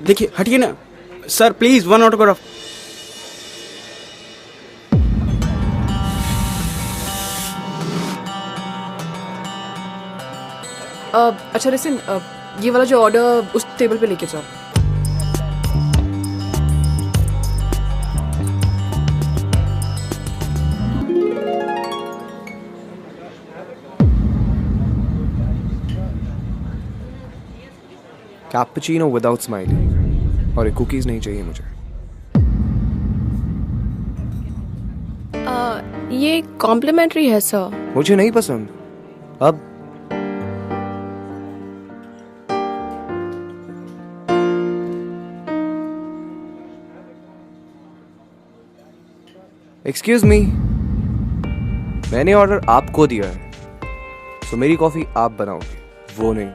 देखिए हटिए ना सर, प्लीज वन ऑटोग्राफ। अच्छा लिसन, ये वाला जो ऑर्डर उस टेबल पे लेके जाओ। कैपुचिनो विदाउट स्माइली और एक कुकीज नहीं चाहिए मुझे। ये कॉम्प्लीमेंट्री है सर। मुझे नहीं पसंद। अब एक्सक्यूज मी, मैंने ऑर्डर आपको दिया है, तो मेरी कॉफी आप बनाओगे, वो नहीं।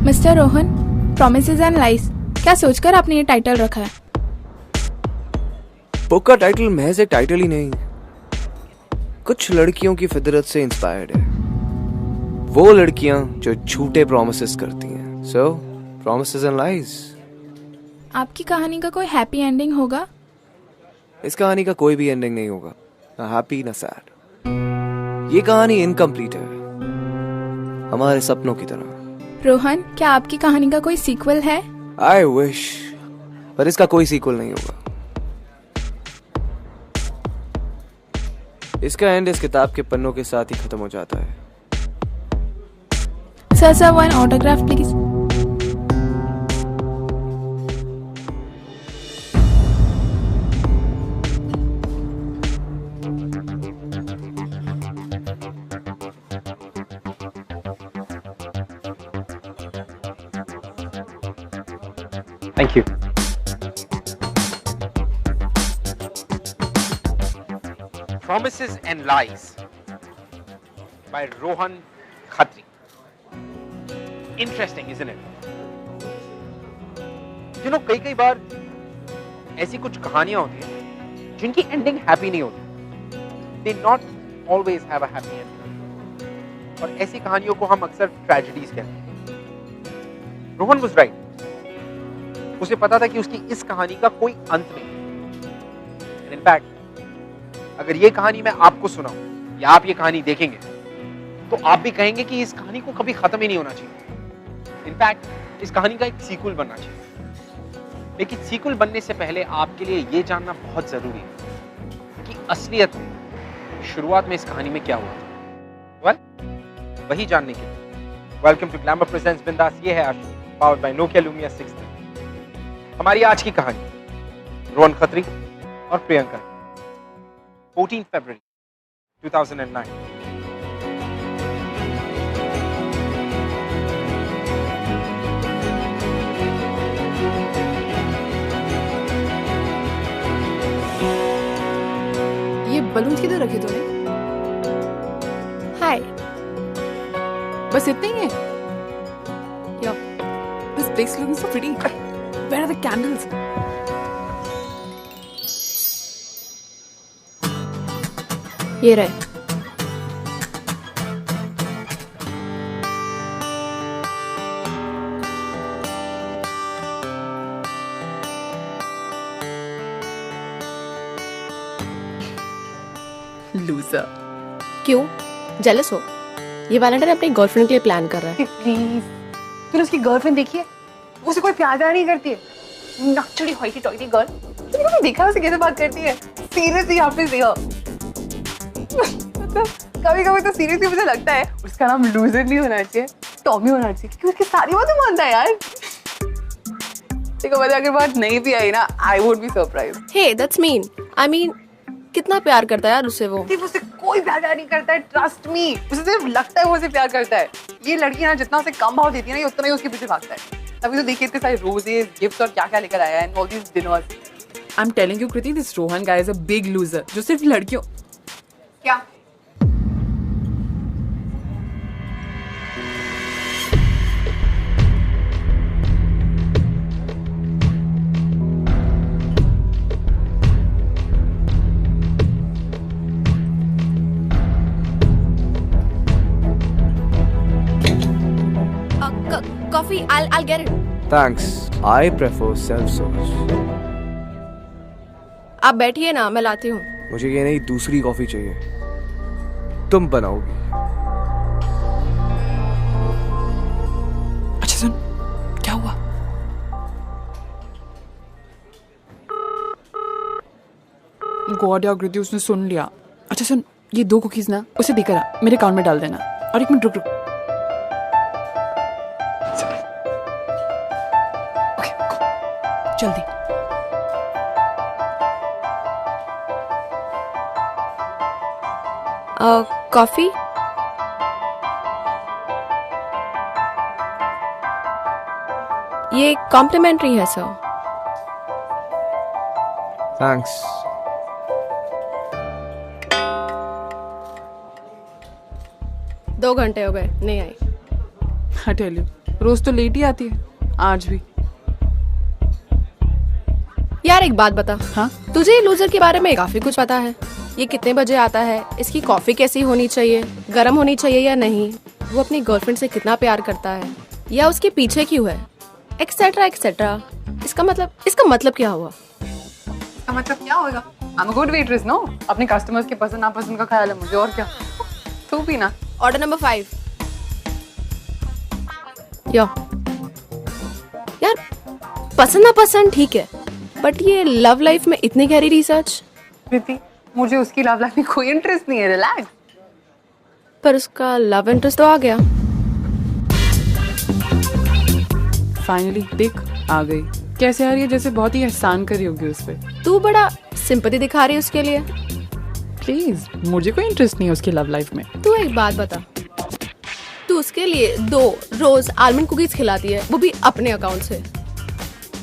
Mister Rohan, promises and lies, क्या सोचकर आपने ये टाइटल रखा है? बुक का टाइटल महज एक टाइटल ही नहीं, कुछ लड़कियों की फितरत से इंस्पायर्ड है। वो लड़कियां जो झूठे प्रॉमिसेस करती हैं। सो प्रॉमिसेस एंड लाइज। आपकी कहानी का कोई हैप्पी एंडिंग होगा? इस कहानी का कोई भी एंडिंग नहीं होगा, ना हैप्पी ना सैड। ये कहानी इनकम्प्लीट है, हमारे सपनों की तरह। रोहन, क्या आपकी कहानी का कोई सीक्वल है? आई विश, पर इसका कोई सीक्वल नहीं होगा। इसका एंड इस किताब के पन्नों के साथ ही खत्म हो जाता है। Sir one autograph please. Thank you. Promises and Lies by Rohan Khatri. Interesting, isn't it? You know, कई बार ऐसी कुछ कहानियां होती हैं जिनकी एंडिंग हैप्पी नहीं होती। They not always have a happy ending. और ऐसी कहानियों को हम अक्सर ट्रेजेडीज कहते हैं। Rohan was right. उसे पता था कि उसकी इस कहानी का कोई अंत नहीं। इनफैक्ट अगर ये कहानी मैं आपको सुनाऊं या आप ये कहानी देखेंगे तो आप भी कहेंगे कि इस कहानी को कभी खत्म ही नहीं होना चाहिए। इनफैक्ट इस कहानी का एक सीक्वल बनना चाहिए। लेकिन सीक्वल बनने से पहले आपके लिए ये जानना बहुत जरूरी है कि असलियत में शुरुआत में इस कहानी में क्या हुआ था। वेल, वही जानने के लिए वेलकम टू ग्लैमर प्रेजेंट्स बिंदास। ये है आशु, पावर्ड बाय नोकिया लुमिया 6। हमारी आज की कहानी रोहन खत्री और प्रियंका, 14 फरवरी 2009। ये बलून किधर रखे तूने? हाय। बस इतने ही है? या this place looking so pretty. Where are the candles? ये रहे। लूजर। क्यों, जेलस हो? ये वैलेंटाइन अपनी गर्लफ्रेंड के लिए प्लान कर रहा है। प्लीज, तूने उसकी गर्लफ्रेंड देखी है? उसे कोई प्यार नहीं करती है। नक्चड़ी होइटी टॉइटी गर्ल। तूने कभी देखा उसे कैसे बात करती है? सीरियसली आपने देखा? मतलब कभी-कभी तो सीरियसली मुझे लगता है उसका नाम लूजर नहीं होना चाहिए, टॉमी होना चाहिए, क्योंकि उसकी सारी बातें मानता है यार। देखो वजह अगर बात नहीं भी आई ना, I would be surprise. Hey, that's mean. I mean कितना प्यार करता है यार उससे वो। उसे कोई प्यार नहीं करता है, ट्रस्ट मी। उसे सिर्फ लगता है वो उसे प्यार करता है। ये लड़की ना जितना उसे कम भाव देती है ना, ये उतना ही उसके पीछे भागता है। तभी तो देखिए इतने सारे रोजेस, गिफ्ट्स और क्या क्या लेकर आया है, and all these dinners. I'm telling you, Kriti, this Rohan guy is a big loser. जो सिर्फ लड़कियों क्या coffee. I'll get it. Thanks. I prefer self-service. आप बैठिए ना, मैं लाती हूँ. मुझे ये नहीं, दूसरी कॉफी चाहिए. तुम बनाओगी. अच्छा सुन, क्या हुआ? गॉड या कृति, उसने सुन लिया. अच्छा सुन, ये 2 कुकीज ना उसे देकर आ, मेरे अकाउंट में डाल देना. और 1 मिनट रुक. ओके, जल्दी. कॉफी. ये कॉम्प्लीमेंट्री है सर. Thanks. दो घंटे हो गए, नहीं आई. I tell you, रोज तो लेट ही आती है, आज भी. यार एक बात बता. हाँ? तुझे लूजर के बारे में काफी कुछ पता है. ये कितने बजे आता है, इसकी कॉफी कैसी होनी चाहिए, गर्म होनी चाहिए या नहीं, वो अपनी गर्लफ्रेंड से कितना प्यार करता है या उसके पीछे क्यों है, एक्सेट्रा एक्सेट्रा. इसका मतलब क्या हुआ? इसका मतलब क्या होगा? I'm a good waitress, no? अपने कस्टमर्स के पसंद नापसंद का ख्याल है मुझे, और क्या. तू भी ना. Order number 5. यार पसंद नापसंद ठीक है, बट ये लव लाइफ में इतनी गहरी रिसर्च. कृति, मुझे उसकी लव लाइफ में कोई इंटरेस्ट नहीं है. रिलैक्स. पर उसका लव इंटरेस्ट तो आ गया. फाइनली देख, आ गई. कैसे आ रही है, जैसे बहुत ही एहसान करी होगी उस पे. तू बड़ा सिंपैथी दिखा रही है उसके लिए. प्लीज, मुझे कोई इंटरेस्ट नहीं है उसकी लव लाइफ में. तू एक बात बता, तू उसके लिए 2 रोज आलमंड कुकीज खिलाती है, वो भी अपने अकाउंट से.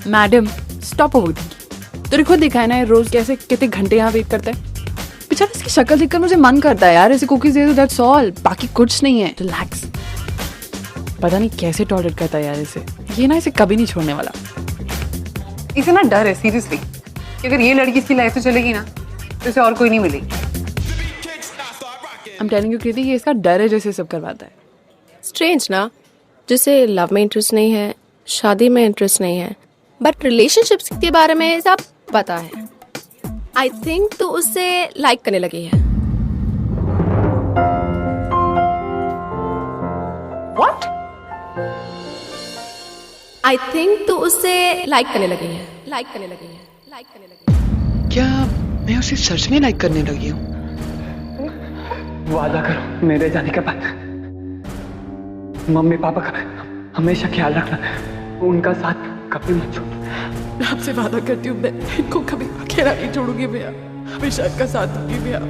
Madam stop over thinking. तूने खुद देखा है ना, ये रोज कैसे कितने घंटे यहाँ वेट करता है. बेचारा, इसकी शक्ल देखकर मुझे मन करता है यार ऐसे कुकीज दे दो, दैट्स ऑल. बाकी कुछ नहीं है. रिलैक्स. पता नहीं कैसे टॉलरेट करता है यार इसे. ये ना इसे कभी नहीं छोड़ने वाला. इसे ना डर है सीरियसली कि अगर ये लड़की इसकी लाइफ से चलेगी ना तो इसे और कोई नहीं मिलेगी. I'm telling you कृति, ये इसका डर है जैसे सब करवाता है. स्ट्रेंज ना, जिसे लव में इंटरेस्ट नहीं है, शादी में इंटरेस्ट नहीं है, बट रिलेशनशिप्स के बारे में सब पता है. आई थिंक तू उससे लाइक करने लगी है. What? आई थिंक तू उससे लाइक करने लगी है. क्या मैं उसे सच में लाइक करने लगी हूँ? वादा करो मेरे जाने के बाद मम्मी पापा का हमेशा ख्याल रखना, उनका साथ कभी मत छोड़ो. आपसे वादा करती हूँ, मैं इनको कभी अकेला नहीं छोड़ूंगी भैया. हमेशा इनका साथ दूंगी भैया.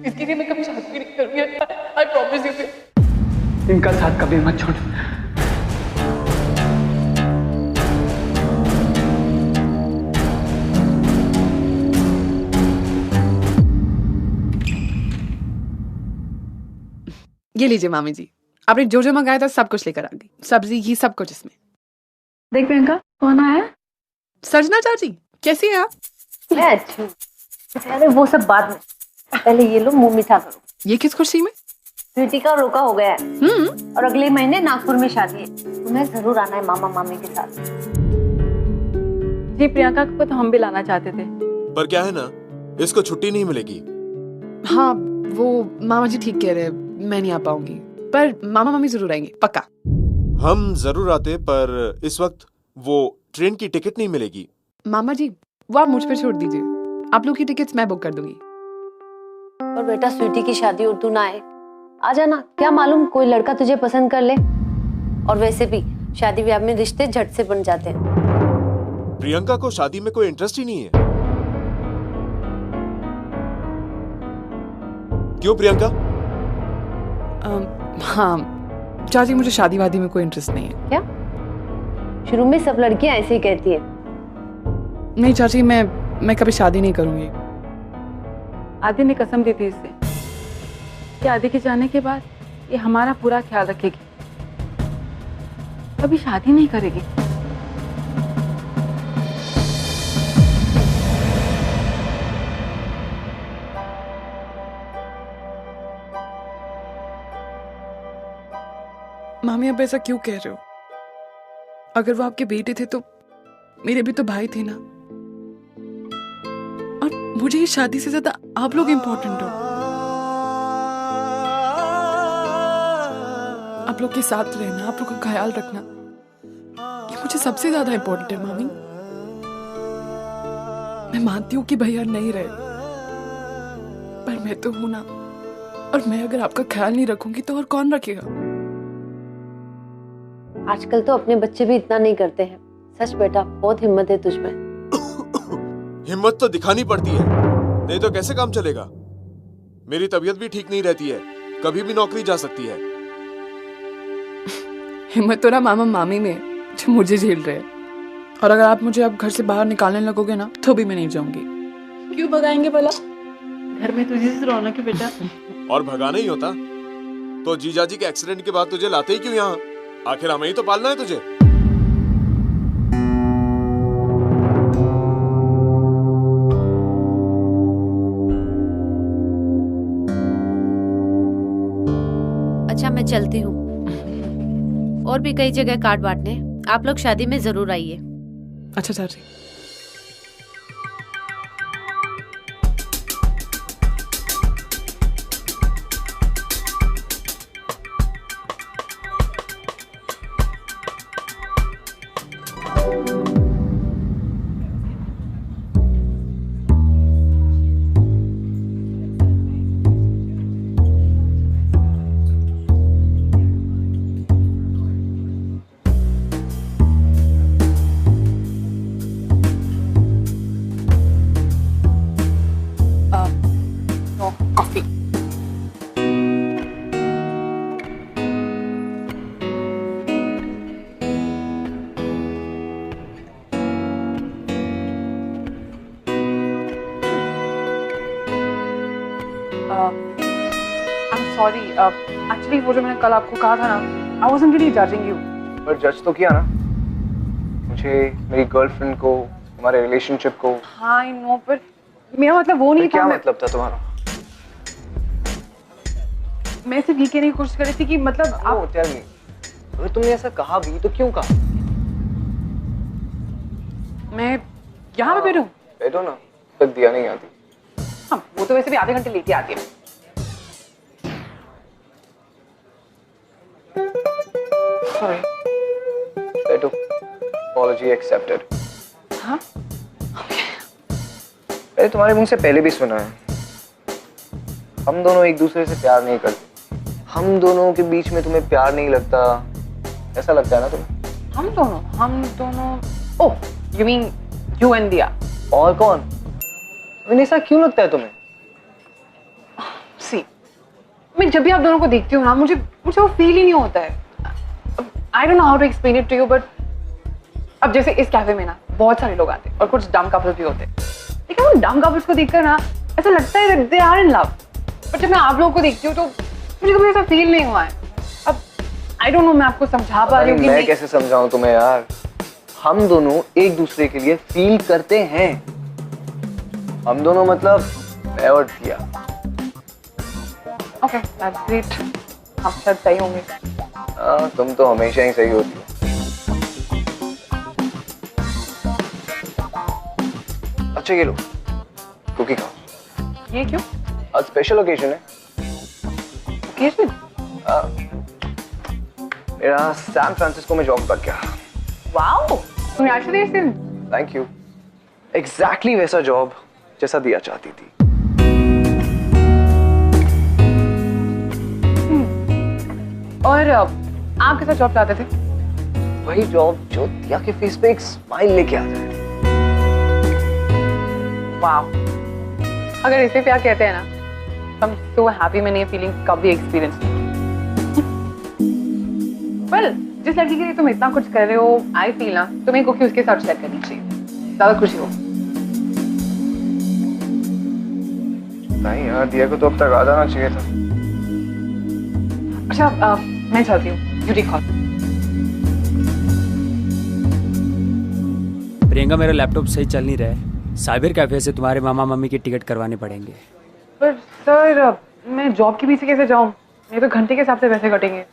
इसके लिए मैं कभी शादी भी नहीं करूंगी. आई प्रॉमिस यू भैया. इनका साथ कभी मत छोड़ो. ये लीजिए मामी जी, आपने जो जो मंगाया था सब कुछ लेकर आ गई. सब्जी घी सब कुछ इसमें. देख प्रियंका, कौन आया? सजना चाची, कैसी हैं आप? मैं अच्छी हूँ. अरे वो सब बाद में, पहले ये लो मुंह मीठा करो. ये किस खुशी में? स्वीटी का रोका हो गया है और अगले महीने नागपुर में शादी है. तुम्हें जरूर आना है मामा मामी के साथ. जी प्रियंका को तो हम भी लाना चाहते थे, पर क्या है ना, इसको छुट्टी नहीं मिलेगी. हाँ, वो मामा जी ठीक कह रहे हैं, मैं नहीं आ पाऊंगी, पर मामा मामी जरूर आएंगे पक्का. हम जरूर आते, पर इस वक्त वो ट्रेन की टिकट नहीं मिलेगी. मामा जी, वो आप मुझ पे छोड़ दीजिए. आप लोग की टिकट्स मैं बुक कर दूंगी. और बेटा स्वीटी की शादी और तू ना आए, आ जाना. क्या मालूम कोई लड़का तुझे पसंद कर ले. और वैसे भी शादी ब्याह में रिश्ते झट से बन जाते हैं. प्रियंका को शादी में कोई इंटरेस्ट ही नहीं है. क्यों प्रियंका? हाँ चाची, मुझे शादी वादी में कोई इंटरेस्ट नहीं है. क्या? शुरू में सब लड़कियां ऐसे ही कहती है. नहीं चाची, मैं कभी शादी नहीं करूंगी. आदि ने कसम दी थी इससे कि आदि के जाने के बाद ये हमारा पूरा ख्याल रखेगी, कभी शादी नहीं करेगी. मामी, अब ऐसा क्यों कह रहे हो? अगर वो आपके बेटे थे तो मेरे भी तो भाई थे ना। और मुझे इस शादी से ज्यादा आप लोग इम्पोर्टेंट हो। आप लोग के साथ रहना, आप लोग का ख्याल रखना, ये मुझे सबसे ज्यादा इम्पोर्टेंट है मामी। मैं मानती हूँ कि भैया नहीं रहे, पर मैं तो हूं ना। और मैं अगर आपका ख्याल नहीं रखूंगी तो और कौन रखेगा? आजकल तो अपने बच्चे भी इतना नहीं करते हैं। सच बेटा, बहुत हिम्मत है तुझ में। हिम्मत तो दिखानी पड़ती है, नहीं तो कैसे काम चलेगा। मेरी तबीयत भी ठीक नहीं रहती है, कभी भी नौकरी जा सकती है। हिम्मत तो ना मामा मामी में जो मुझे झेल रहे हैं। और अगर आप मुझे अब घर से बाहर निकालने लगोगे ना तो भी मैं नहीं जाऊंगी। क्यों भगाएंगे भला? घर में तुझे से रौनक है बेटा। और भगाना ही होता तो जीजाजी के एक्सीडेंट के बाद तुझे लाते ही क्यों यहाँ? आखिर हमें ही तो पालना है तुझे। अच्छा, मैं चलती हूँ। और भी कई जगह कार्ड बांटने, आप लोग शादी में जरूर आइए। अच्छा चाची। कॉफी। I'm sorry. Actually, वो जो मैंने कल आपको कहा था ना, I wasn't really judging you. पर जज तो किया ना मुझे, मेरी गर्लफ्रेंड को, हमारे रिलेशनशिप को। हाँ, I know, पर मेरा मतलब वो नहीं था। क्या मतलब था तुम्हारा? मैं सिर्फ ये कहने की कोशिश कर रही थी कि मतलब आप tell me, अगर तुमने ऐसा कहा भी तो क्यों कहा? मैं यहाँ पे बैठूं? बैठो ना, तक दिया नहीं आती। हाँ, वो तो वैसे भी आधे घंटे लेके आती है। Sorry. बैठो, apology accepted। हाँ? मैंने तुम्हारे मुंह से पहले भी सुना है, हम दोनों एक दूसरे से प्यार नहीं करते। हम दोनों के बीच में तुम्हें प्यार नहीं लगता, ऐसा लगता है ना तुम्हें? हम दोनों। ओह, you mean you and दिया? और कौन? मैंने ऐसा क्यों लगता है तुम्हें? See, मैं जब भी आप दोनों को देखती हूँ ना, मुझे वो फील ही नहीं होता है। I don't know how to explain it to you, but अब जैसे इस कैफे में ना बहुत सारे लोग आते हैं और कुछ डम कपल्स भी होते हैं, लेकिन उन डम कपल्स को देखकर ना ऐसा लगता है that they are in love। पर जब मैं आप लोगों को देखती हूँ तो मुझे कभी ऐसा फील नहीं हुआ है। अब I don't know मैं आपको समझा पा रही हूँ कि मैं कैसे समझाऊं तुम्हें यार? हम दोनों एक दूसरे के लिए फील करते हैं। हम दोनों मतलब मैं और दिया। Okay, that's great। आप शायद सही होंगे। हाँ, तुम तो हमेशा ही सही होती हो। अच्छा ये लो, कुकी खाओ। ये क्यों? आज स्पेशल ओकेजन है। ओकेजन? मेरा सैन फ्रांसिस्को में जॉब लग गया। Wow, congratulation. Thank you. Exactly वैसा जॉब जैसा दिया चाहती थी। और आप कैसा जॉब चाहते थे? वही जॉब जो दिया के फेस पे एक स्माइल लेके आ जाए। वाओ, अगर इसे प्यार कहते हैं ना, I'm so happy मैंने ये फीलिंग कभी एक्सपीरियंस नहीं की। Well, जिस लड़की के लिए तुम इतना कुछ कर रहे हो, I feel ना तुम्हें कुकी उसके साथ शेयर करनी चाहिए, ज्यादा खुशी हो। नहीं यार, दिया को तो अब तक आ जाना चाहिए था। अच्छा, मैं चलती हूँ। You take call। प्रियंका, मेरा लैपटॉप सही चल नहीं रहा है। साइबर कैफे से तुम्हारे मामा मम्मी की टिकट करवाने पड़ेंगे। पर सर, मैं जॉब के पीछे कैसे जाऊँ? ये तो घंटे के हिसाब से पैसे कटेंगे।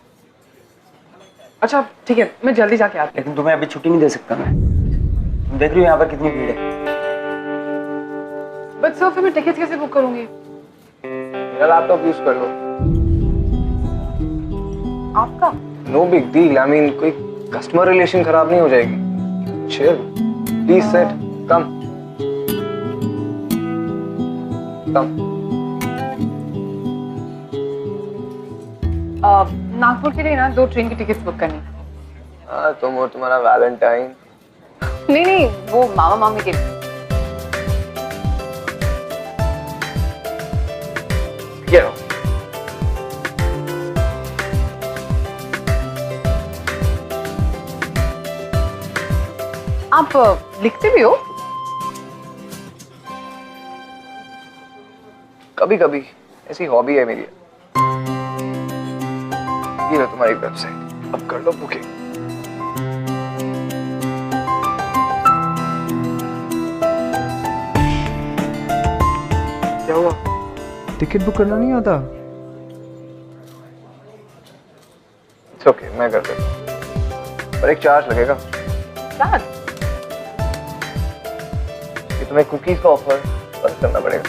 अच्छा ठीक है, मैं जल्दी जाके आती लेकिन तुम्हें अभी छुट्टी नहीं दे सकता मैं। तुम देख रही हो यहाँ पर कितनी भीड़ है। बट सर फिर मैं टिकट कैसे बुक करूंगी? मेरा लैपटॉप यूज कर लो। आपका? No big deal, I mean कोई कस्टमर रिलेशन खराब नहीं हो जाएगी। Chill, please sit, come come. Nagpur के लिए ना 2 ट्रेन की टिकट्स बुक करनी। हाँ, तुम और तुम्हारा वैलेंटाइन। नहीं नहीं, वो मामा मामी के लिए। Get out. आप लिखते भी हो? कभी कभी ऐसी हॉबी है मेरी। ये लो तुम्हारी वेबसाइट, अब कर लो बुकिंग। क्या हुआ? टिकट बुक करना नहीं आता? इट्स ओके, मैं कर देता हूं, पर एक चार्ज लगेगा। चार्ज? ये तुम्हें कुकीज का ऑफर बंद करना पड़ेगा।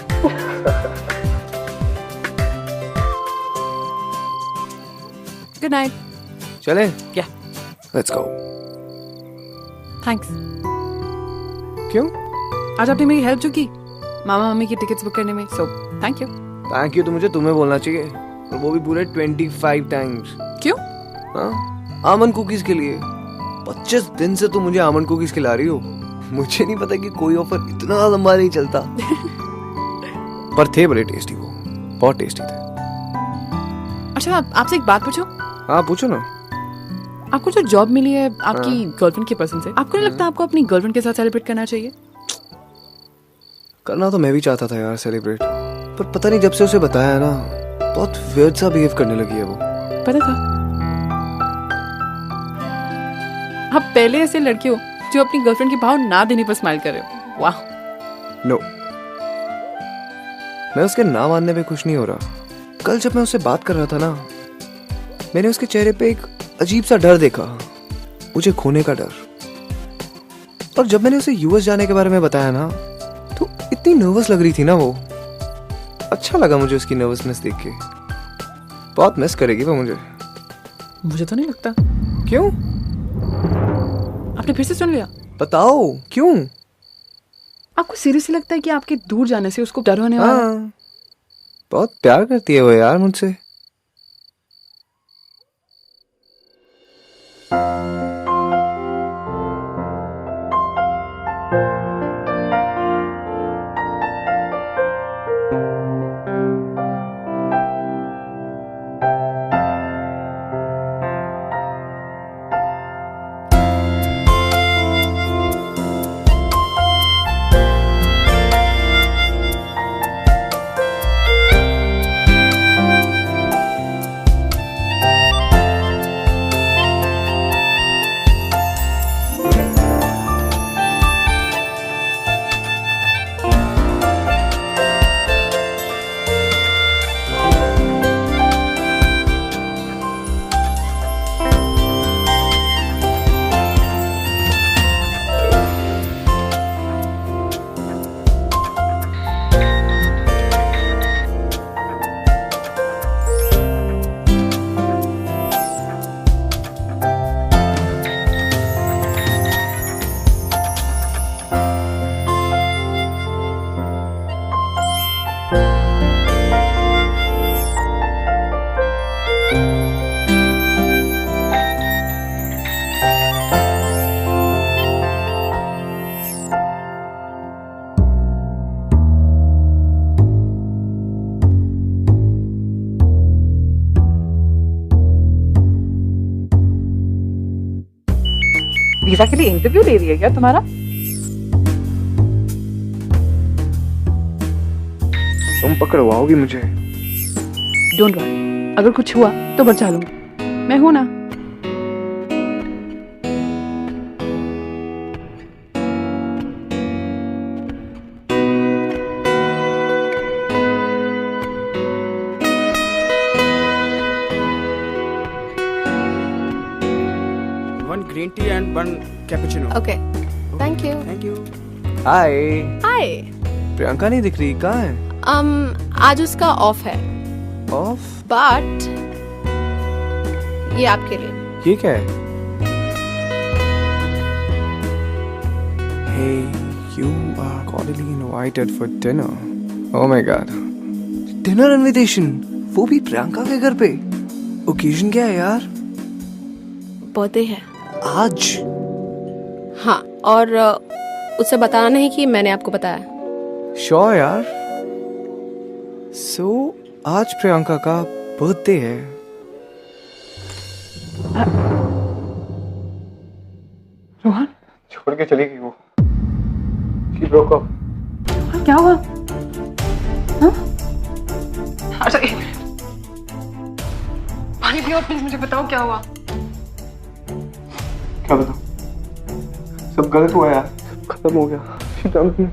Good night. चले? क्या? Let's go. थैंक्स। क्यों? आज आपने मेरी हेल्प जो की मामा मम्मी की टिकट्स बुक करने में, so thank you. Thank you तो मुझे तुम्हें बोलना चाहिए, और वो भी पूरे 25 टाइम्स। क्यों? हाँ, आमंड कुकीज के लिए। 25 दिन से तुम मुझे आमंड कुकीज खिला रही हो। मुझे नहीं पता कि कोई ऑफर इतना लंबा नहीं चलता। पर थे बड़े टेस्टी, वो बहुत टेस्टी थे। अच्छा, आपसे एक बात पूछूं? हाँ पूछो ना। आपको जो जॉब मिली है आपकी गर्लफ्रेंड की पसंद से, आपको नहीं लगता आपको अपनी गर्लफ्रेंड के साथ सेलिब्रेट करना चाहिए? करना तो मैं भी चाहता था यार सेलिब्रेट, पर पता नहीं जब से उसे बताया ना, बहुत वियर्ड सा बिहेव करने लगी है वो। पता था। आप पहले ऐसे लड़के हो जो अपनी गर्लफ्रेंड की भाव ना देने पर स्माइल कर रहे हो। वाह। नो, मैं उसके ना मानने पे खुश नहीं हो रहा। कल जब मैं उससे बात कर रहा था ना, मैंने उसके चेहरे पे एक अजीब सा डर देखा, मुझे खोने का डर। और जब मैंने उसे यूएस जाने के बारे में बताया ना, तो इतनी नर्वस लग रही थी ना वो। अच्छा लगा मुझे उसकी नर्वसनेस देख के। बहुत मिस करेगी वो मुझे तो नहीं लगता। क्यों? आपने फिर से सुन लिया? बताओ क्यों? आपको सीरियसली लगता है कि आपके दूर जाने से उसको डर होने वाला है? हाँ, बहुत प्यार करती है वो यार मुझसे। वीजा के लिए इंटरव्यू ले रही है क्या तुम्हारा? तुम पकड़वाओगी मुझे? डोंट वरी, अगर कुछ हुआ तो बचा लूंगी, मैं हूं ना। Green tea and 1 cappuccino. Okay, thank you. Thank you. Hi. Hi. Priyanka नहीं दिख रही, कहाँ है? आज उसका ऑफ है, ऑफ? बट ये आपके लिए। ये क्या है? Hey, you are cordially invited for dinner. Oh my god. Dinner invitation, वो भी प्रियंका के घर पे। ओकेजन क्या है यार? बर्थडे है आज? हाँ, और उसे बताना नहीं कि मैंने आपको बताया। श्योर यार। So, आज प्रियंका का बर्थडे है। रोहन, छोड़ के चली गई वो। She broke up. क्या हुआ? हाँ? अच्छा, पानी पियो प्लीज, मुझे बताओ क्या हुआ। क्या बताऊं? सब गलत हुआ यार, खत्म हो गया। She dumped me.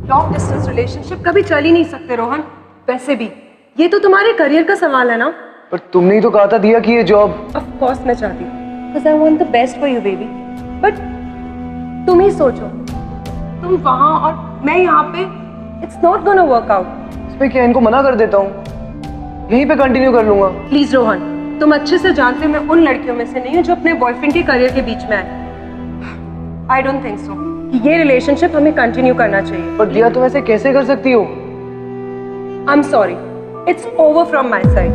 Long distance relationship कभी चल ही नहीं सकते रोहन। वैसे भी ये तो तुम्हारे करियर का सवाल है ना। पर तुमने ही तो कहा था दिया कि ये जॉब। ऑफ कोर्स मैं चाहती हूँ, because I want the best for you baby. But तुम ही सोचो, तुम वहाँ और मैं यहाँ पे, it's not gonna work out. इसमें क्या, इनको मना कर देता हूँ, यहीं पे कंटिन्यू कर लूंगा। प्लीज रोहन, तुम अच्छे से जानते हो मैं उन लड़कियों में से नहीं हूँ जो अपने बॉयफ्रेंड के करियर के बीच में आए। I don't think so कि ये रिलेशनशिप हमें कंटिन्यू करना चाहिए। पर दिया, तुम ऐसे कैसे कर सकती हो? I'm sorry, it's over from my side.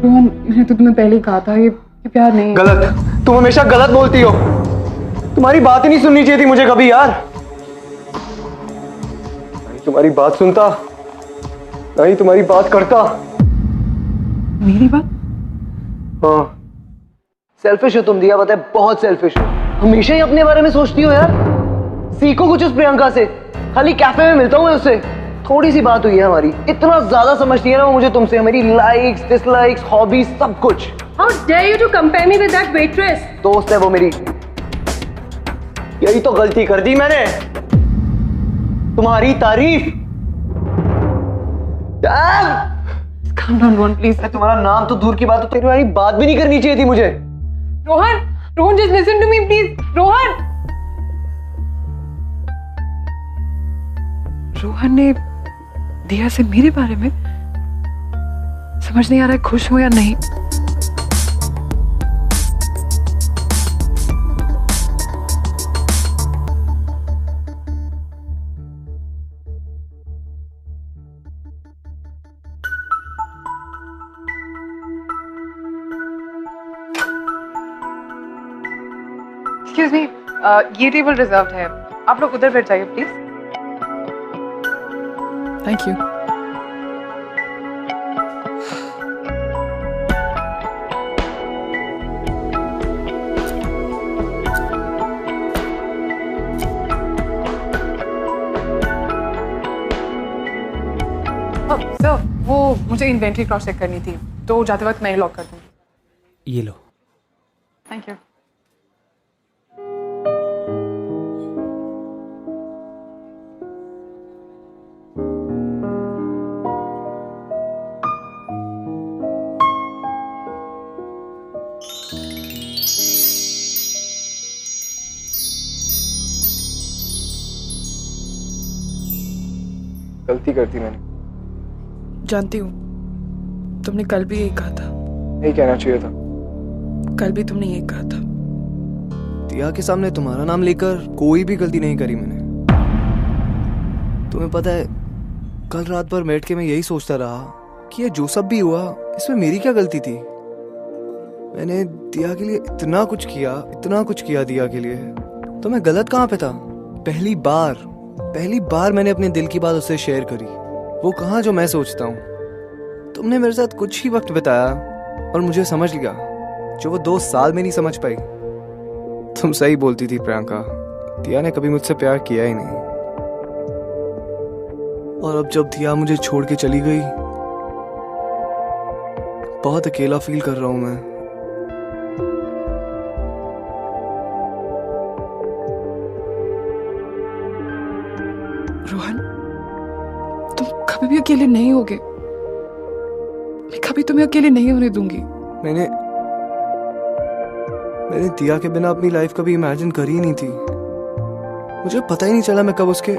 Rohan, मैंने तो तुम्हें पहले ही कहा था, ये प्यार नहीं। गलत, तुम हमेशा गलत बोलती हो। तुम्हारी बात ही नहीं सुननी चाहिए थी मुझे कभी यार। नहीं तुम्हारी बात सुनता, नहीं तुम्हारी बात करता। मेरी बात? हाँ, सेल्फिश हो तुम दिया, पता है, बहुत सेल्फिश हो। हमेशा ही अपने बारे में सोचती हो यार। सीखो कुछ उस प्रियंका से। खाली कैफे में मिलता हूँ मैं उससे, थोड़ी सी बात हुई है हमारी, इतना ज्यादा समझती है ना वो मुझे तुमसे, मेरी लाइक्स, डिसलाइक्स, हॉबीज, सब कुछ। How dare you to compare me with that waitress? दोस्त है वो मेरी। यही तो गलती कर दी मैंने, तुम्हारी तारीफ। Calm down, Rohan, please. तुम्हारा नाम तो दूर की बात, तो तुम्हारी बात भी नहीं करनी चाहिए थी मुझे। Rohan, Rohan, just listen to me, please. Rohan! Rohan ने दिया से मेरे बारे में, समझ नहीं आ रहा है खुश हूं या नहीं। एक्सक्यूज मी, ये टेबल रिजर्व्ड है, आप लोग उधर बैठ जाइए प्लीज। Thank you. सर, वो मुझे इन्वेंट्री क्रॉस चेक करनी थी, तो जाते वक्त मैं ही लॉक कर दूंगी। ये लो। Thank you. गलती करती मैंने। जानती हूँ, तुमने कल भी यही कहा था। नहीं कहना चाहिए था। कल भी तुमने यही कहा था। दिया के सामने तुम्हारा नाम लेकर कोई भी गलती नहीं करी मैंने। तुम्हें पता है, कल रात भर बैठ के मैं यही सोचता रहा कि ये जो सब भी हुआ इसमें मेरी क्या गलती थी। मैंने दिया के लिए इतना कुछ किया दिया के लिए, तो मैं गलत कहाँ पे था? पहली बार मैंने अपने दिल की बात उससे शेयर करी, वो कहाँ जो मैं सोचता हूँ। तुमने मेरे साथ कुछ ही वक्त बिताया और मुझे समझ लिया, जो वो 2 साल में नहीं समझ पाई। तुम सही बोलती थी प्रियंका, दिया ने कभी मुझसे प्यार किया ही नहीं। और अब जब दिया मुझे छोड़ के चली गई, बहुत अकेला फील कर रहा हूं मैं। रोहन, तुम कभी भी अकेले नहीं होगे। मैं कभी तुम्हें अकेले नहीं होने दूंगी। मैंने दिया के बिना अपनी लाइफ कभी इमेजिन करी ही नहीं थी। मुझे पता ही नहीं चला मैं कब उसके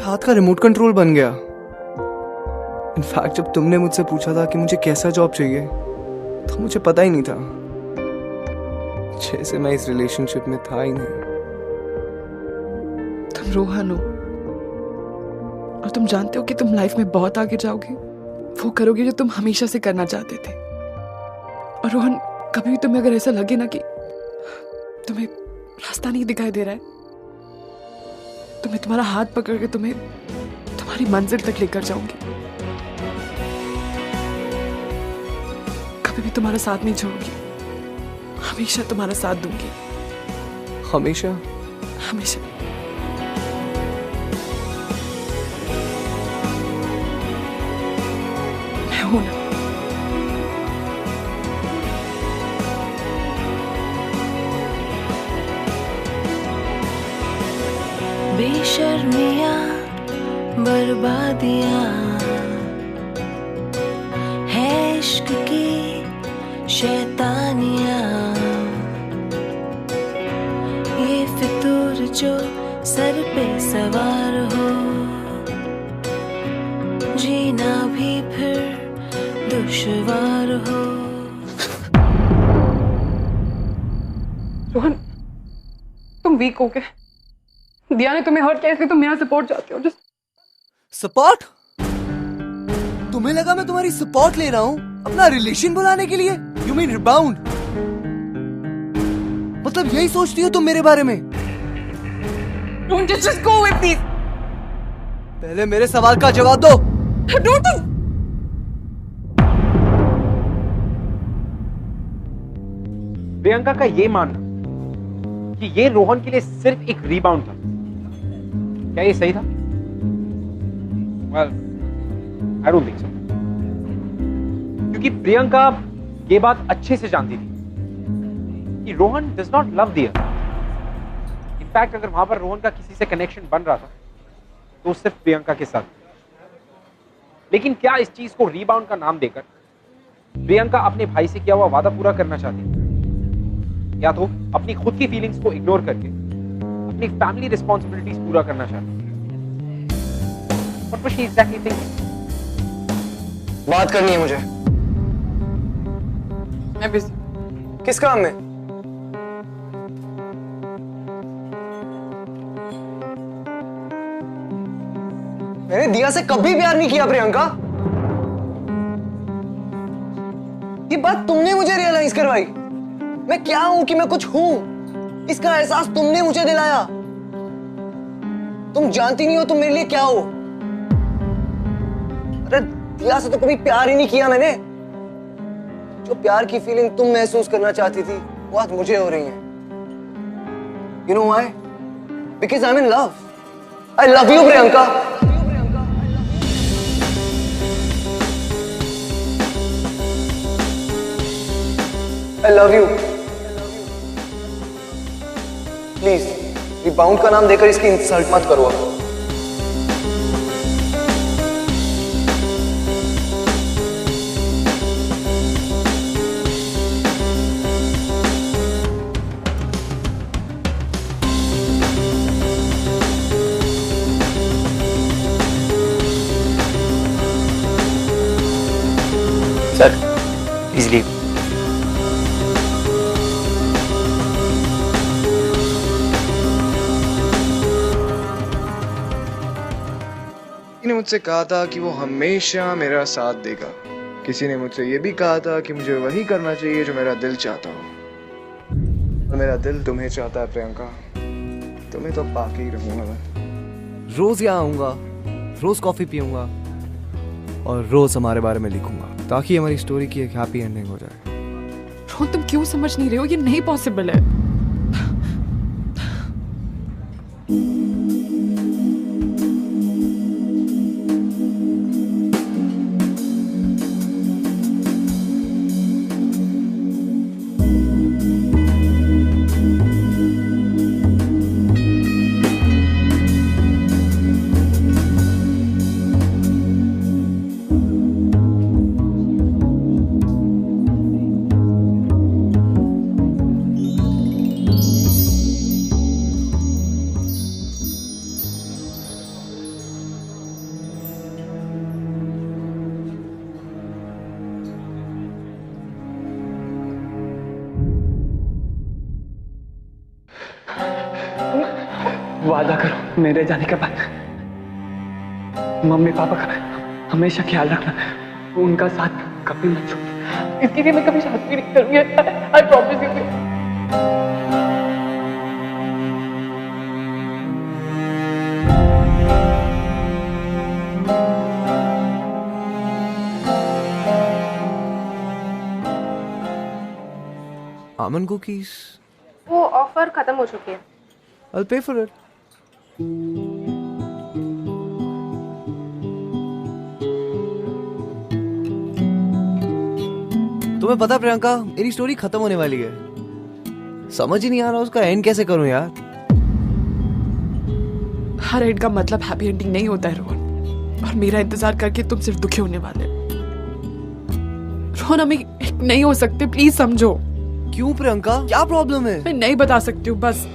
हाथ का रिमोट कंट्रोल बन गया। इनफैक्ट जब तुमने मुझसे पूछा था कि मुझे कैसा जॉब चाहिए तो मुझे पता ही नहीं था, जैसे मैं इस रिलेशनशिप में था ही नहीं। तुम रोहन हो और तुम जानते हो कि तुम लाइफ में बहुत आगे जाओगे। वो करोगे जो तुम हमेशा से करना चाहते थे। और रोहन, कभी भी तुम्हें अगर ऐसा लगे ना कि तुम्हें रास्ता नहीं दिखाई दे रहा है, तो मैं तुम्हारा हाथ पकड़ के तुम्हें तुम्हारी मंजिल तक लेकर जाऊंगी। कभी भी तुम्हारा साथ नहीं छोड़ूंगी, हमेशा तुम्हारा साथ दूंगी। हमेशा? हमेशा। मैं हूं ना। बेशर्मियाँ बर्बादियाँ है इश्क की शैतानियाँ, ये फितूर जो सर पे सवार हो, जीना भी फिर दुश्वार हो। रोहन, तुम वीक हो गए। दिया ने तुम्हें हर्ट किया इसलिए तुम मेरा सपोर्ट चाहते हो। Just support? तुम्हें लगा मैं तुम्हारी सपोर्ट ले रहा हूँ अपना रिलेशन बनाने के लिए? You mean rebound? मतलब यही सोचती हो तुम मेरे बारे में? Don't just go with me. पहले मेरे सवाल का जवाब दो। Don't. प्रियंका का ये मानना कि ये रोहन के लिए सिर्फ एक रीबाउंड था, क्या ये सही था? Well, I don't think so. क्योंकि प्रियंका ये बात अच्छे से जानती थी कि रोहन does not love दिया। इनफैक्ट अगर वहां पर रोहन का किसी से कनेक्शन बन रहा था तो सिर्फ प्रियंका के साथ। लेकिन क्या इस चीज को रीबाउंड का नाम देकर प्रियंका अपने भाई से किया हुआ वादा पूरा करना चाहती है, या तो अपनी खुद की फीलिंग्स को इग्नोर करके अपनी फैमिली रिस्पॉन्सिबिलिटीज पूरा करना चाहती है? What was she exactly thinking? बात करनी है मुझे। मैं बिजी। किस काम में? मैंने दिया से कभी प्यार नहीं किया प्रियंका। ये बात तुमने मुझे रियलाइज करवाई। मैं क्या हूं कि मैं कुछ हूं, इसका एहसास तुमने मुझे दिलाया। तुम जानती नहीं हो तुम मेरे लिए क्या हो। अरे दिया से तो कभी प्यार ही नहीं किया मैंने। जो प्यार की फीलिंग तुम महसूस करना चाहती थी वो आज मुझे हो रही है। You know why? Because I'm in love. I love you, Priyanka. I love you. Please rebound का नाम देकर इसकी इंसल्ट मत करो। Sir please leave. ने मुझसे कहा था कि वो हमेशा मेरा साथ देगा। किसी ने मुझसे ये भी कहा था कि मुझे वही करना चाहिए जो मेरा दिल चाहता हो। और मेरा दिल तुम्हें चाहता है प्रियंका। तुम्हें तो पाके ही रहूंगा मैं। रोज यहाँ आऊंगा, रोज कॉफी पीऊंगा और रोज हमारे बारे में लिखूंगा ताकि हमारी स्टोरी की एक हैप्पी एंडिंग हो जाए। रोहन, तुम क्यों समझ नहीं रहे हो? ये नहीं पॉसिबल है। वादा करो मेरे जाने के बाद मम्मी पापा का हमेशा ख्याल रखना, उनका साथ कभी मत छोड़ना। इसके लिए मैं कभी शादी नहीं करूंगी, I promise you. Almond cookies. वो ऑफर खत्म हो चुकी है। I'll pay for it. तुम्हें पता प्रियंका, मेरी स्टोरी खत्म होने वाली है। समझ ही नहीं आ रहा उसका एंड कैसे करूं यार। हर एंड का मतलब हैप्पी एंडिंग नहीं होता है रोहन, और मेरा इंतजार करके तुम सिर्फ दुखी होने वाले। रोहन, हम एक नहीं हो सकते, प्लीज समझो। क्यों प्रियंका, क्या प्रॉब्लम है? मैं नहीं बता सकती हूँ, बस।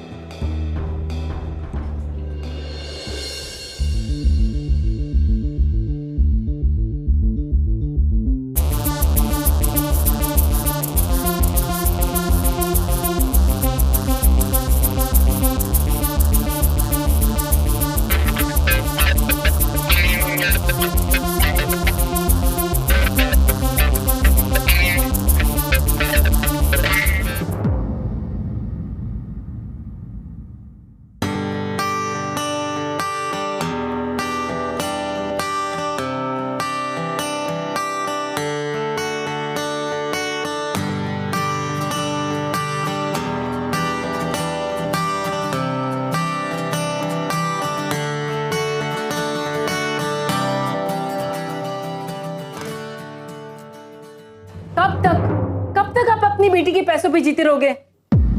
कब तक आप अपनी बेटी के पैसों पे जीते रहोगे?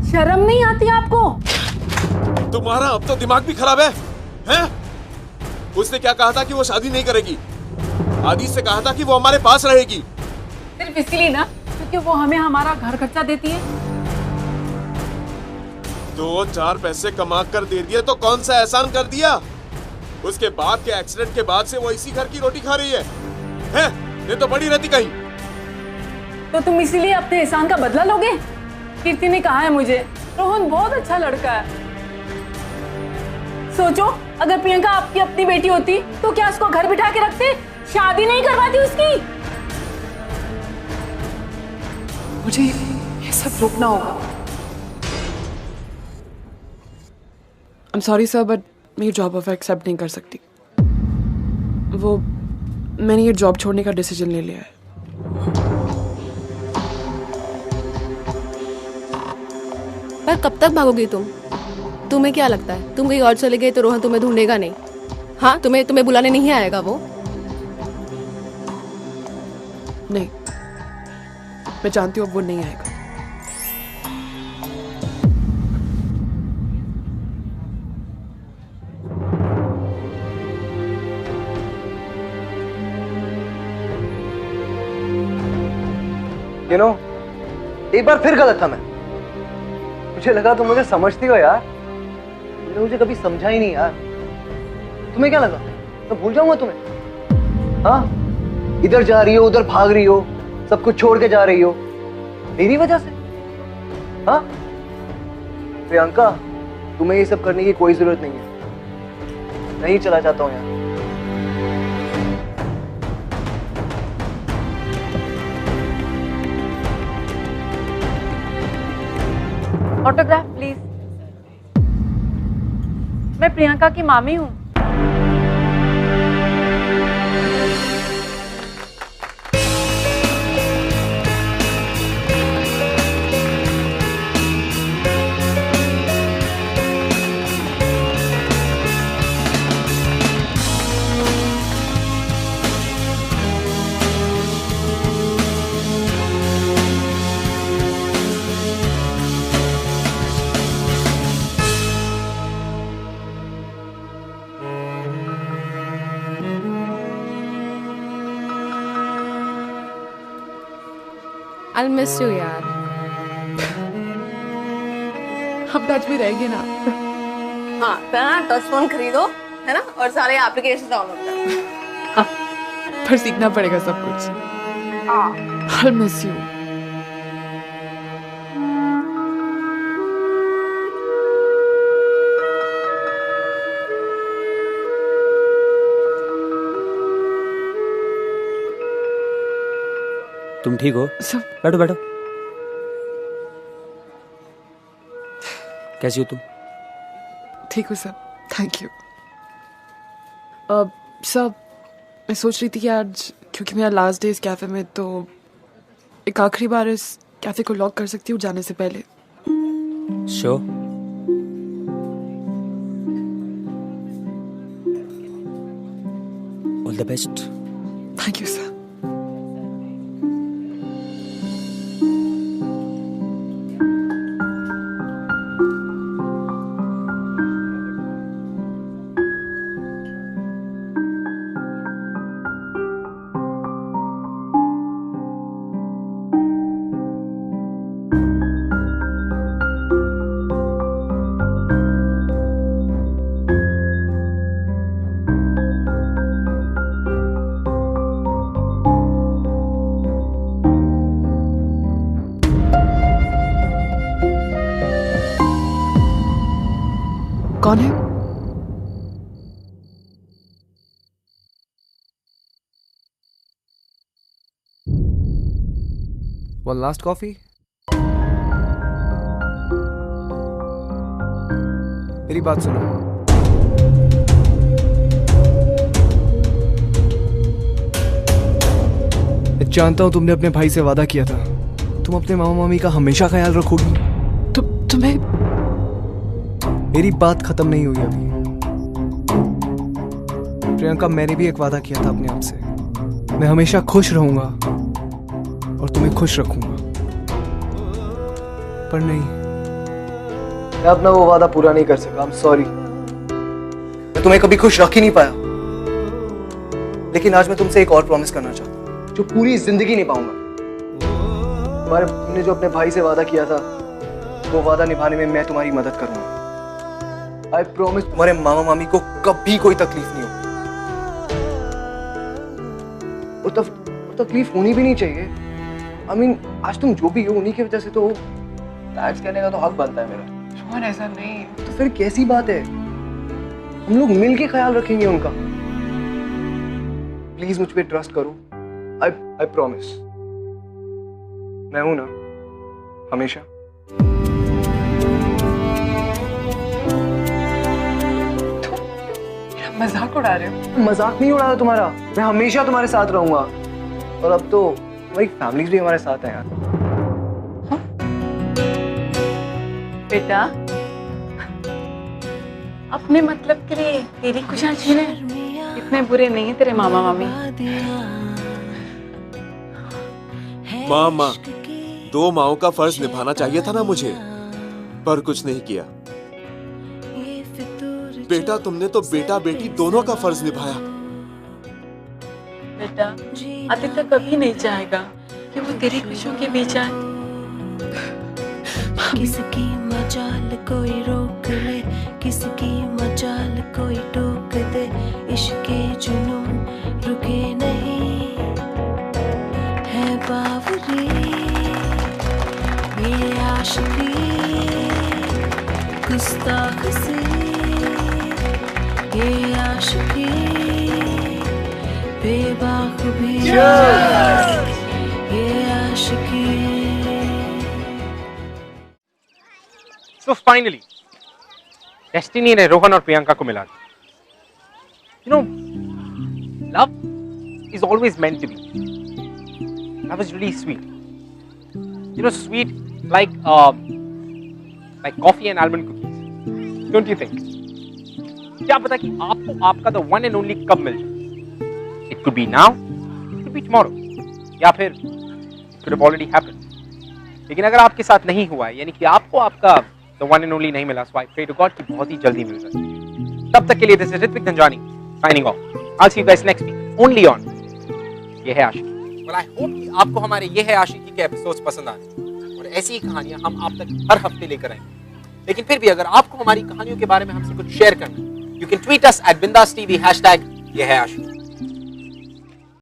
शर्म नहीं आती आपको? तुम्हारा अब तो दिमाग भी खराब है, हैं? उसने क्या कहा था कि वो शादी नहीं करेगी? आदि से कहा था कि वो हमारे पास रहेगी। सिर्फ इसलिए ना क्योंकि वो हमें हमारा घर खर्चा देती है। 2-4 पैसे कमा कर दे दिए तो कौन सा एहसान कर दिया? उसके बाप के एक्सीडेंट के बाद से वो इसी घर की रोटी खा रही है, हैं? ये तो बड़ी रहती कहीं। तो तुम इसीलिए अपने एहसान का बदला लोगे? कीर्ति ने कहा है मुझे, रोहन बहुत अच्छा लड़का है। सोचो, अगर प्रियंका आपकी अपनी बेटी होती तो क्या उसको घर बिठा के रखते, शादी नहीं करवाती उसकी? मुझे ये सब रोकना होगा। I'm sorry sir, but मैं ये जॉब ऑफर एक्सेप्ट नहीं कर सकती। वो मैंने ये जॉब छोड़ने का डिसीजन ले लिया है। पर कब तक भागोगी तुम? तुम्हें क्या लगता है तुम कहीं और चले गए तो रोहन तुम्हें ढूंढेगा नहीं? हाँ, तुम्हें बुलाने नहीं आएगा वो? नहीं, मैं जानती हूँ अब वो नहीं आएगा। You know, एक बार फिर गलत था मैं। मुझे लगा तुम मुझे समझती हो यार, तुमने मुझे कभी समझा ही नहीं यार। तुम्हें क्या लगा मैं भूल जाऊंगा तुम्हें? हाँ, इधर जा रही हो, उधर भाग रही हो, सब कुछ छोड़ के जा रही हो मेरी वजह से। हाँ प्रियंका, तुम्हें ये सब करने की कोई जरूरत नहीं है। नहीं चला जाता हूँ यार। Autograph please. मैं प्रियंका की मामी हूँ। I'll miss you यार। हम टच में रहेंगे ना? हाँ, तो ना टच फोन खरीदो, है ना, और सारे एप्लीकेशन डाउनलोड करो। पर सीखना पड़ेगा सब कुछ। I'll miss you। तुम ठीक हो? सब बैठो बैठो। कैसी हो तुम? ठीक हो सब, थैंक यू। सब मैं सोच रही थी कि आज क्योंकि मेरा लास्ट डे इस कैफे में, तो एक आखिरी बार इस कैफे को लॉक कर सकती हूँ जाने से पहले। Show all the best. Thank you sir. कौन है? One last coffee? मेरी बात सुनो। मैं जानता हूं तुमने अपने भाई से वादा किया था, तुम अपने मामा मामी का हमेशा ख्याल रखोगी। तुम्हें मेरी बात खत्म नहीं हुई अभी। प्रियंका, मैंने भी एक वादा किया था अपने आप से, मैं हमेशा खुश रहूंगा और तुम्हें खुश रखूंगा, पर नहीं, मैं अपना वो वादा पूरा नहीं कर सका। I'm sorry। मैं तुम्हें कभी खुश रख ही नहीं पाया, लेकिन आज मैं तुमसे एक और प्रॉमिस करना चाहता हूँ जो पूरी जिंदगी निभाऊंगा। तुमने जो अपने भाई से वादा किया था, वो वादा निभाने में मैं तुम्हारी मदद करूंगा। I promise तुम्हारे मामा मामी को कभी कोई तकलीफ नहीं होगी, और तकलीफ होनी भी नहीं चाहिए। I mean, आज तुम जो भी हो उन्हीं की वजह से तो थैंक्स कहने का तो हक बनता है मेरा। रोहन ऐसा नहीं। तो फिर कैसी बात है? हम लोग मिल के ख्याल रखेंगे उनका। प्लीज मुझ पे ट्रस्ट करो। I promise। मैं हूं ना हमेशा। मजाक उड़ा रहे हो? मजाक नहीं उड़ा रहा तुम्हारा, मैं हमेशा तुम्हारे साथ रहूंगा, और अब तो तुम्हारी फैमिलीज भी हमारे साथ है यार। हाँ? बेटा, अपने मतलब के लिए तेरी खुशियां छीने इतने बुरे नहीं है तेरे मामा मामी। मामा, 2 माओं का फर्ज निभाना चाहिए था ना मुझे, पर कुछ नहीं किया। बेटा, तुमने तो बेटा बेटी दोनों का फर्ज निभाया। बेटा, आदित्य कभी नहीं चाहेगा कि वो तेरी खुशियों के बीच आए। किसकी मजाल कोई रोक ले, किसकी मजाल कोई टोक दे, इश्के जुनून रुके नहीं है बावरी, ये आशिकी गुस्ताख से, ये आशिकी बेबाक भी, ये आशिकी। So finally, डेस्टिनी ने रोहन और प्रियंका को मिला दिया। You know, love is always meant to be. Love is really sweet. You know, sweet like coffee and almond cookies. Don't you think? क्या पता कि आपको आपका the one and only कब मिल जाए? It could be now, it could be tomorrow, या फिर it could have already happened. लेकिन अगर आपके साथ नहीं हुआ है, यानी कि आपको आपका the one and only नहीं मिला, so I pray to God कि बहुत ही जल्दी मिल जाए। तब तक के लिए this is Ritvik Dhanjani signing off. I'll see you guys next week only on ये है आशिकी। Well, I hope कि आपको हमारे ये है आशिकी के एपिसोड्स पसंद आए और ऐसी ही कहानियां हम आप तक हर हफ्ते लेकर आएंगे। लेकिन फिर भी अगर आपको हमारी कहानियों के बारे में हमसे कुछ शेयर करना है, you can tweet us at BindasTV #ये है आशिकी।